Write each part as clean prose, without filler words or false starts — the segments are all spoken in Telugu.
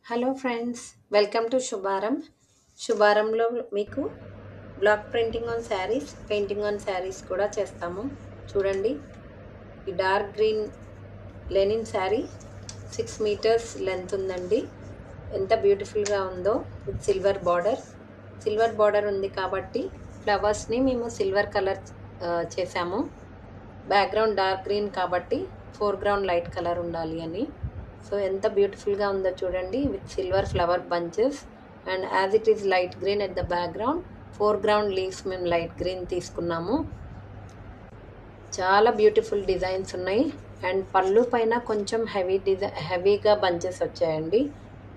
Hello friends, welcome to Shubharam. శుభారంలో మీకు block printing on saris, painting on saris కూడా చేస్తాము. చూడండి, ఈ dark green linen sari 6 metres length ఉందండి. ఎంత బ్యూటిఫుల్గా ఉందో విత్ సిల్వర్ బార్డర్ ఉంది కాబట్టి ఫ్లవర్స్ని మేము సిల్వర్ కలర్ చేసాము. బ్యాక్గ్రౌండ్ డార్క్ గ్రీన్ కాబట్టి ఫోర్గ్రౌండ్ లైట్ కలర్ ఉండాలి అని. సో ఎంత బ్యూటిఫుల్గా ఉందో చూడండి, with silver flower bunches and as it is light green at the background. Foreground leaves మేము లైట్ గ్రీన్ తీసుకున్నాము. చాలా బ్యూటిఫుల్ డిజైన్స్ ఉన్నాయి. అండ్ పళ్ళు పైన కొంచెం హెవీగా బంచెస్ వచ్చాయండి.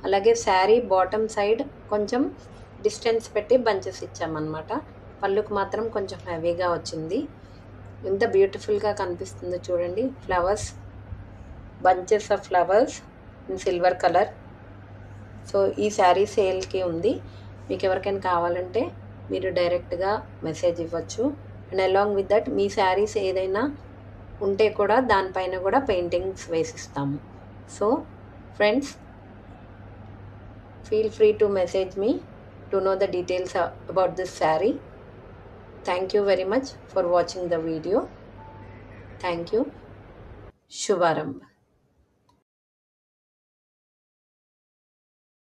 అలాగే శారీ బాటమ్ సైడ్ కొంచెం డిస్టెన్స్ పెట్టి బంచెస్ ఇచ్చామన్నమాట. పళ్ళుకు మాత్రం కొంచెం హెవీగా వచ్చింది. ఎంత బ్యూటిఫుల్గా కనిపిస్తుందో చూడండి. Bunches of flowers in silver colour. So ఈ శారీ సేల్కి ఉంది. మీకు ఎవరికైనా కావాలంటే మీరు డైరెక్ట్గా మెసేజ్ ఇవ్వచ్చు. అండ్ అలాంగ్ విత్ దట్ మీ శారీస్ ఏదైనా ఉంటే కూడా దానిపైన కూడా పెయింటింగ్స్ వేసిస్తాము. So friends, feel free to message me to know the details about this saree. Thank you very much for watching the video. Thank you. Shubharam.